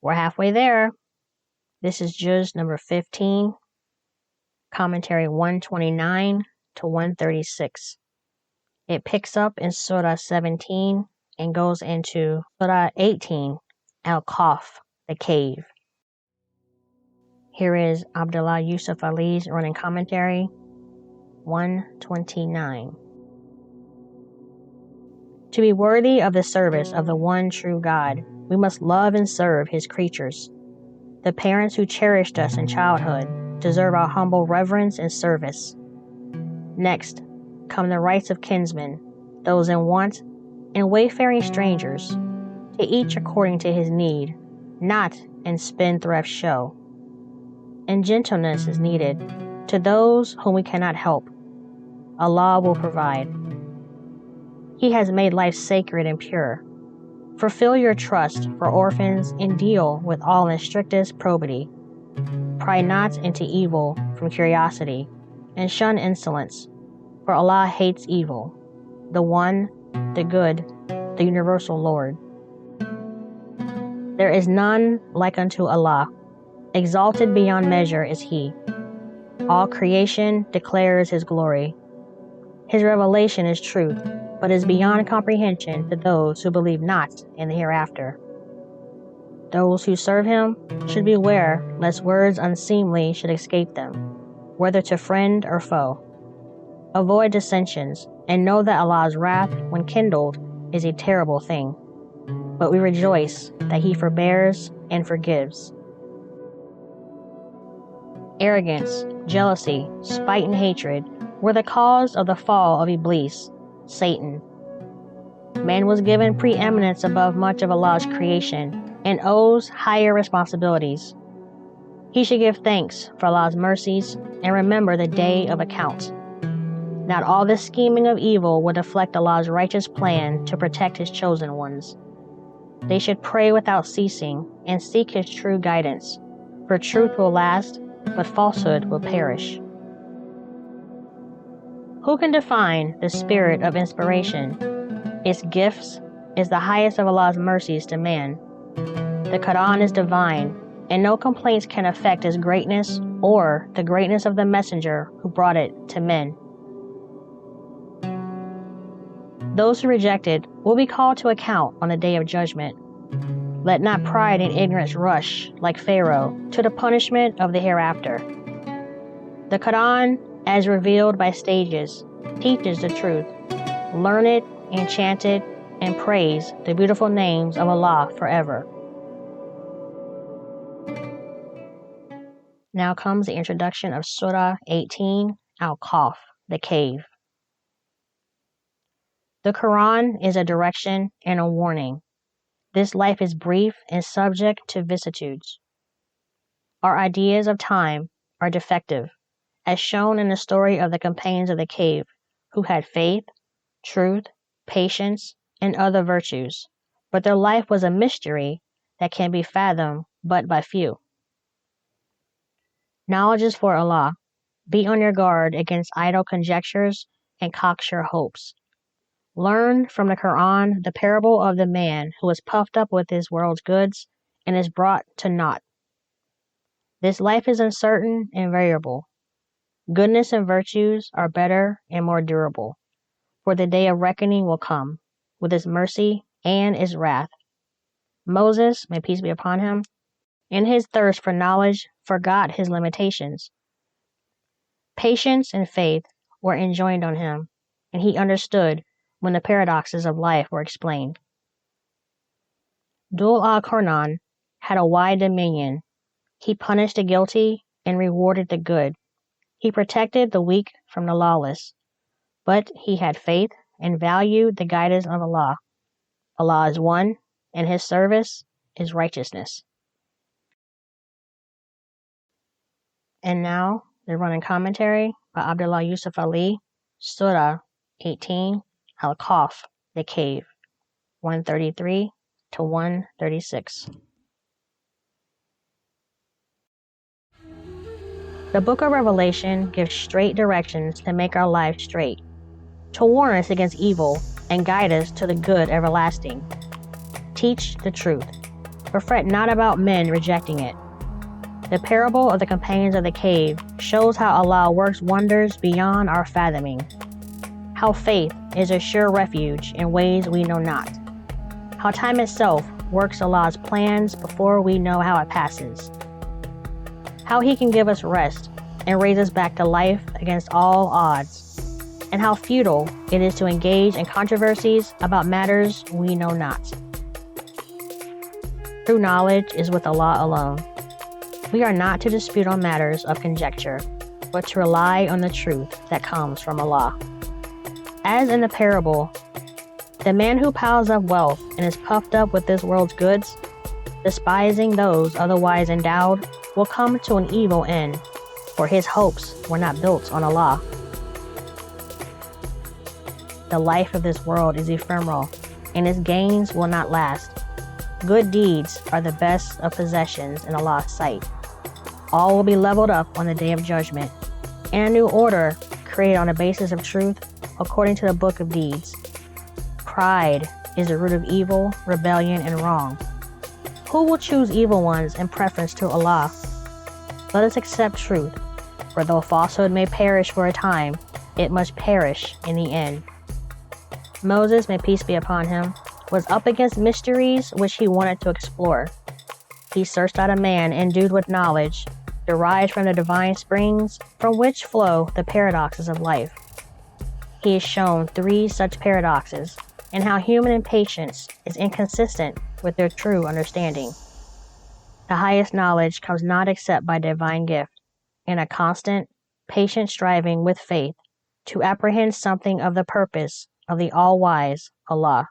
We're halfway there. This is juz number 15, commentary 129 to 136. It picks up in Surah 17 and goes into Surah 18, Al-Kahf, the cave. Here is Abdullah Yusuf Ali's running commentary, 129. To be worthy of the service of the one true God, we must love and serve His creatures. The parents who cherished us in childhood deserve our humble reverence and service. Next, come the rights of kinsmen, those in want, and wayfaring strangers, to each according to his need, not in spendthrift show. And gentleness is needed to those whom we cannot help. Allah will provide. He has made life sacred and pure. Fulfill your trust for orphans and deal with all in strictest probity. Pry not into evil from curiosity, and shun insolence, for Allah hates evil, the one, the good, the universal Lord. There is none like unto Allah. Exalted beyond measure is He. All creation declares His glory. His revelation is truth, but is beyond comprehension to those who believe not in the hereafter. Those who serve Him should beware lest words unseemly should escape them, whether to friend or foe. Avoid dissensions, and know that Allah's wrath, when kindled, is a terrible thing. But we rejoice that He forbears and forgives. Arrogance, jealousy, spite, and hatred were the cause of the fall of Iblis, Satan. Man was given preeminence above much of Allah's creation and owes higher responsibilities. He should give thanks for Allah's mercies and remember the day of account. Not all this scheming of evil will deflect Allah's righteous plan to protect His chosen ones. They should pray without ceasing and seek His true guidance, for truth will last, but falsehood will perish. Who can define the spirit of inspiration? Its gifts is the highest of Allah's mercies to man. The Quran is divine, and no complaints can affect its greatness or the greatness of the messenger who brought it to men. Those who reject it will be called to account on the day of judgment. Let not pride and ignorance rush, like Pharaoh, to the punishment of the hereafter. The Quran, as revealed by stages, teaches the truth. Learn it and chant it and praise the beautiful names of Allah forever. Now comes the introduction of Surah 18, Al-Kahf, the cave. The Quran is a direction and a warning. This life is brief and subject to vicissitudes. Our ideas of time are defective, as shown in the story of the companions of the cave, who had faith, truth, patience, and other virtues, but their life was a mystery that can be fathomed but by few. Knowledge is for Allah. Be on your guard against idle conjectures and cocksure hopes. Learn from the Quran the parable of the man who is puffed up with his world's goods and is brought to naught. This life is uncertain and variable. Goodness and virtues are better and more durable, for the day of reckoning will come, with His mercy and His wrath. Moses, may peace be upon him, in his thirst for knowledge, forgot his limitations. Patience and faith were enjoined on him, and he understood when the paradoxes of life were explained. Dhul al-Qarnayn had a wide dominion. He punished the guilty and rewarded the good. He protected the weak from the lawless. But he had faith and valued the guidance of Allah. Allah is one, and His service is righteousness. And now, the running commentary by Abdullah Yusuf Ali, Surah 18, Al-Kahf, the cave, 133 to 136. The book of Revelation gives straight directions to make our lives straight, to warn us against evil and guide us to the good everlasting. Teach the truth. but fret not about men rejecting it. The parable of the companions of the cave shows how Allah works wonders beyond our fathoming, how faith is a sure refuge in ways we know not, how time itself works Allah's plans before we know how it passes, how He can give us rest and raise us back to life against all odds, and how futile it is to engage in controversies about matters we know not. True knowledge is with Allah alone. We are not to dispute on matters of conjecture, but to rely on the truth that comes from Allah. As in the parable, the man who piles up wealth and is puffed up with this world's goods, despising those otherwise endowed, will come to an evil end, for his hopes were not built on Allah. The life of this world is ephemeral, and its gains will not last. Good deeds are the best of possessions in Allah's sight. All will be leveled up on the day of judgment, and a new order created on the basis of truth according to the book of deeds. Pride is the root of evil, rebellion, and wrong. Who will choose evil ones in preference to Allah? Let us accept truth, for though falsehood may perish for a time, it must perish in the end. Moses, may peace be upon him, was up against mysteries which he wanted to explore. He searched out a man endued with knowledge, derived from the divine springs from which flow the paradoxes of life. He is shown 3 such paradoxes, and how human impatience is inconsistent with their true understanding. The highest knowledge comes not except by divine gift, and a constant, patient striving with faith to apprehend something of the purpose of the all-wise Allah.